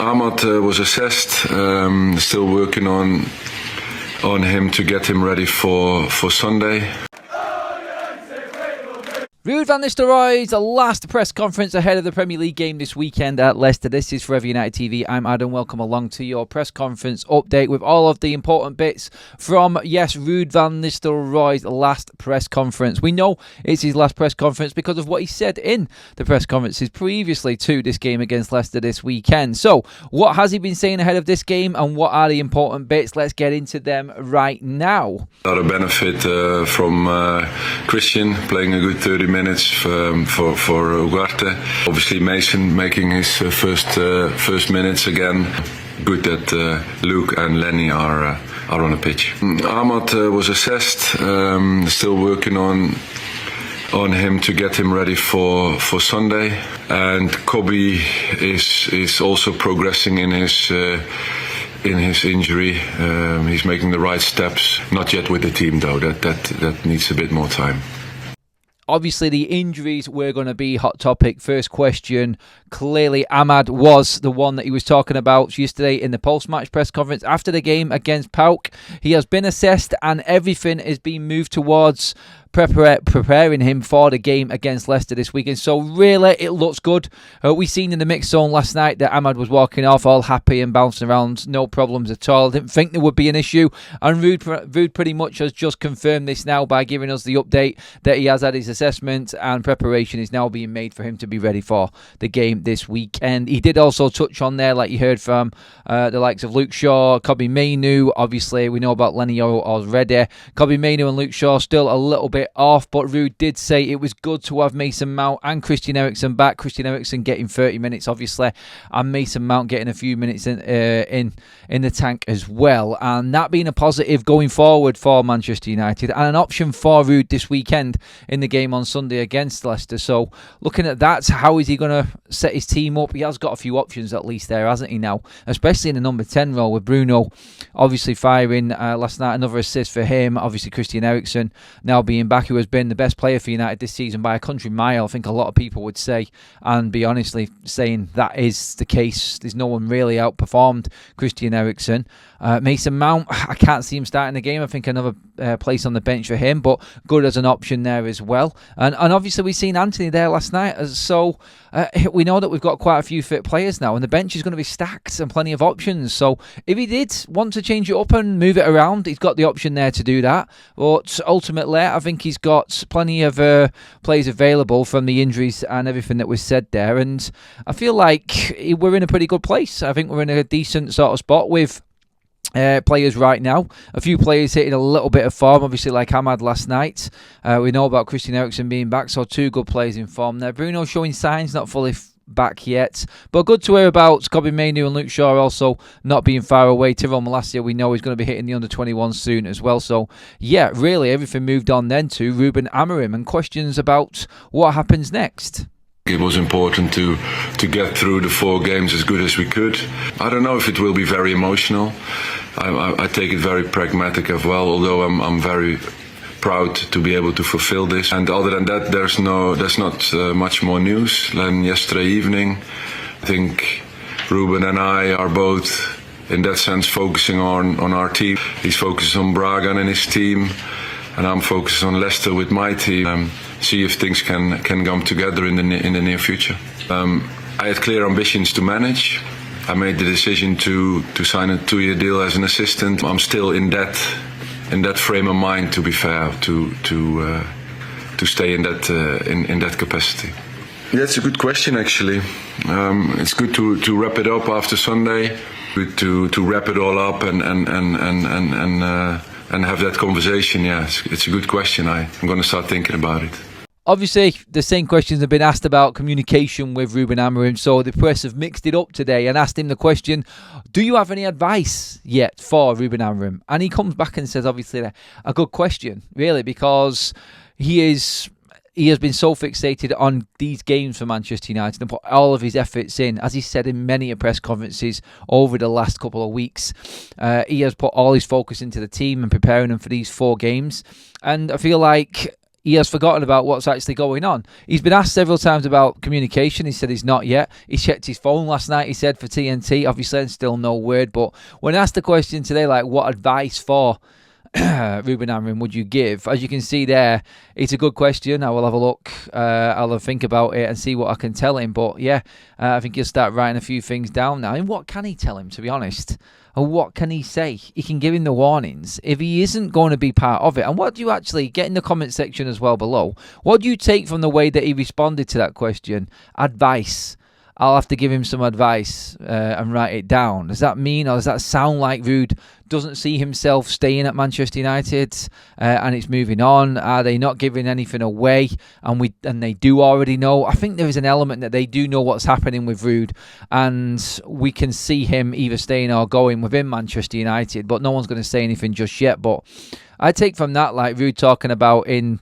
Ahmad was assessed, still working on him to get him ready for Sunday. Ruud van Nistelrooy's last press conference ahead of the Premier League game this weekend at Leicester. This is Forever United TV. I'm Adam. Welcome along to your press conference update with all of the important bits from, Ruud van Nistelrooy's last press conference. We know it's his last press conference because of what he said in the press conferences previously to this game against Leicester this weekend. So, what has he been saying ahead of this game and what are the important bits? Let's get into them right now. A lot of benefit from Christian playing a good 30 minutes for Ugarte. Obviously Mason making his first minutes again. Good that Luke and Lenny are on the pitch. Ahmad was assessed, still working on him to get him ready for Sunday. And Kobe is also progressing in his injury. He's making the right steps. Not yet with the team though. That needs a bit more time. Obviously, the injuries were going to be hot topic. First question, clearly Ahmad was the one that he was talking about yesterday in the post-match press conference after the game against PAOK. He has been assessed and everything is being moved towards preparing him for the game against Leicester this weekend. So really, it looks good. We seen in the mixed zone last night that Ahmad was walking off all happy and bouncing around, no problems at all. Didn't think there would be an issue. And Ruud pretty much has just confirmed this now by giving us the update that he has had his assessment and preparation is now being made for him to be ready for the game this weekend. He did also touch on there, like you heard from the likes of Luke Shaw, Kobbie Mainoo. Obviously, we know about Lenny already. Kobbie Mainoo and Luke Shaw still a little bit off, but Ruud did say it was good to have Mason Mount and Christian Eriksen back. Christian Eriksen getting 30 minutes, obviously, and Mason Mount getting a few minutes in the tank as well. And that being a positive going forward for Manchester United and an option for Ruud this weekend in the game on Sunday against Leicester. So looking at that, how is he going to set his team up? He has got a few options at least there, hasn't he now? Especially in the number 10 role with Bruno obviously firing last night. Another assist for him. Obviously Christian Eriksen now being back, who has been the best player for United this season by a country mile. I think a lot of people would say and be honestly saying that is the case. There's no one really outperformed Christian Eriksen. Mason Mount, I can't see him starting the game. I think another place on the bench for him, but good as an option there as well. And obviously we've seen Anthony there last night, so we know that we've got quite a few fit players now and the bench is going to be stacked and plenty of options. So if he did want to change it up and move it around, he's got the option there to do that. But ultimately, I think he's got plenty of players available from the injuries and everything that was said there. And I feel like we're in a pretty good place. I think we're in a decent sort of spot with players right now. A few players hitting a little bit of form, obviously like Ahmad last night. We know about Christian Eriksen being back, so two good players in form there. Bruno showing signs, not fully back yet, but good to hear about Kobbie Mainoo and Luke Shaw also not being far away. Tyrell Malacia, we know he's going to be hitting the under-21 soon as well. So yeah, really everything moved on then to Ruben Amorim and questions about what happens next. It was important to get through the 4 games as good as we could. I don't know if it will be very emotional. I take it very pragmatic as well, although I'm very proud to be able to fulfill this. And other than that, there's not much more news than yesterday evening. I think Ruben and I are both, in that sense, focusing on our team. He's focused on Braga and his team, and I'm focused on Leicester with my team. See if things can come together in the near future. I had clear ambitions to manage. I made the decision to sign a 2-year deal as an assistant. I'm still in that frame of mind, to be fair, to stay in that capacity. Yeah, it's a good question actually. It's good to wrap it up after Sunday. Good to wrap it all up and have that conversation. Yeah, it's a good question. I'm going to start thinking about it. Obviously, the same questions have been asked about communication with Ruben Amorim, so the press have mixed it up today and asked him the question, do you have any advice yet for Ruben Amorim? And he comes back and says, obviously, a good question, really, because he has been so fixated on these games for Manchester United and put all of his efforts in, as he said in many press conferences over the last couple of weeks. He has put all his focus into the team and preparing them for these 4 games. And I feel like he has forgotten about what's actually going on. He's been asked several times about communication. He said he's not yet. He checked his phone last night, he said, for TNT. Obviously, and still no word. But when asked the question today, like, what advice for Ruben Amorim would you give? As you can see there, it's a good question. I will have a look. I'll have a think about it and see what I can tell him. But yeah, I think he'll start writing a few things down now. And what can he tell him, to be honest? And what can he say? He can give him the warnings if he isn't going to be part of it. And what do you actually get in the comment section as well below? What do you take from the way that he responded to that question? Advice. I'll have to give him some advice and write it down. Does that mean, or does that sound like Ruud doesn't see himself staying at Manchester United and it's moving on? Are they not giving anything away and they do already know? I think there is an element that they do know what's happening with Ruud, and we can see him either staying or going within Manchester United, but no one's going to say anything just yet. But I take from that, like Ruud talking about in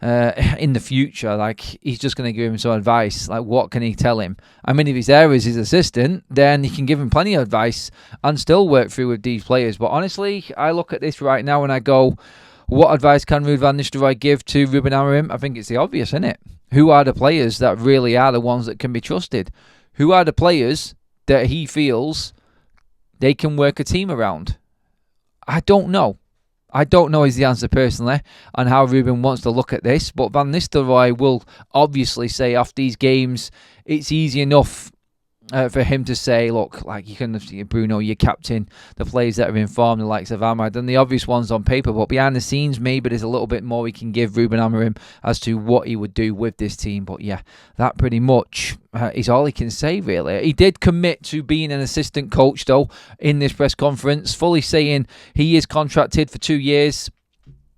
the future, like he's just going to give him some advice. Like, what can he tell him? I mean, if he's there as his assistant, then he can give him plenty of advice and still work through with these players. But honestly, I look at this right now and I go, what advice can Ruud van Nistelrooy give to Ruben Amorim? I think it's the obvious, isn't it? Who are the players that really are the ones that can be trusted? Who are the players that he feels they can work a team around? I don't know. I don't know is the answer personally on how Ruben wants to look at this, but Van Nistelrooy will obviously say after these games, it's easy enough for him to say, look, like you can see Bruno, your captain, the players that are in form, the likes of Ahmad, and the obvious ones on paper, but behind the scenes, maybe there's a little bit more we can give Ruben Amorim as to what he would do with this team. But yeah, that pretty much is all he can say, really. He did commit to being an assistant coach, though, in this press conference, fully saying he is contracted for 2 years.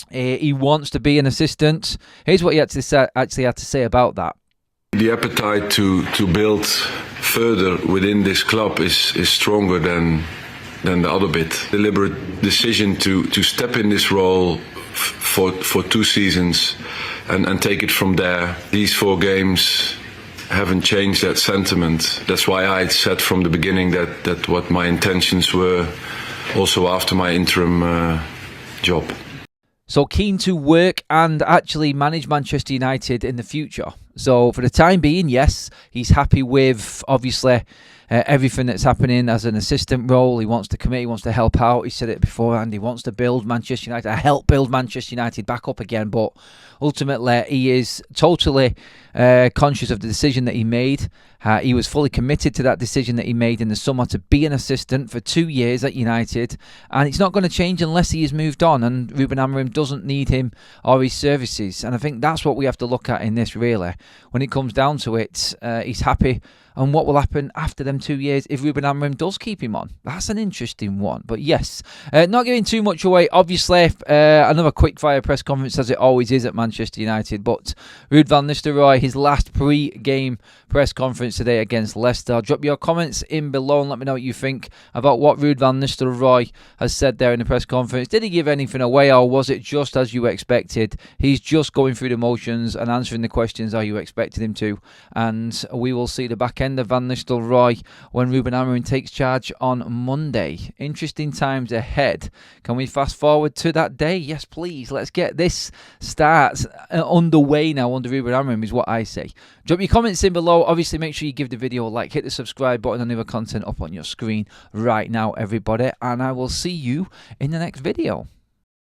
He wants to be an assistant. Here's what he actually had to say about that. The appetite to build further within this club is stronger than the other bit. Deliberate decision to step in this role for 2 seasons and take it from there. These 4 games haven't changed that sentiment. That's why I said from the beginning that what my intentions were also after my interim job. So keen to work and actually manage Manchester United in the future. So for the time being, yes, he's happy with, obviously, everything that's happening as an assistant role. He wants to commit, he wants to help out. He said it beforehand, he wants to build Manchester United, help build Manchester United back up again. But ultimately, he is totally conscious of the decision that he made. He was fully committed to that decision that he made in the summer to be an assistant for 2 years at United. And it's not going to change unless he has moved on. And Ruben Amorim doesn't need him or his services. And I think that's what we have to look at in this, really. When it comes down to it, he's happy. And what will happen after them 2 years if Ruben Amorim does keep him on? That's an interesting one. But yes, not giving too much away. Obviously, another quick-fire press conference as it always is at Manchester United. But Ruud van Nistelrooy, his last pre-game press conference today against Leicester. Drop your comments in below and let me know what you think about what Ruud van Nistelrooy has said there in the press conference. Did he give anything away, or was it just as you expected? He's just going through the motions and answering the questions how you expected him to. And we will see the back end of Van Nistelrooy when Ruben Amorim takes charge on Monday. Interesting times ahead. Can we fast forward to that day? Yes, please. Let's get this start underway now under Ruben Amorim is what I say. Drop your comments in below. Obviously, make sure you give the video a like, hit the subscribe button and other content up on your screen right now, everybody. And I will see you in the next video.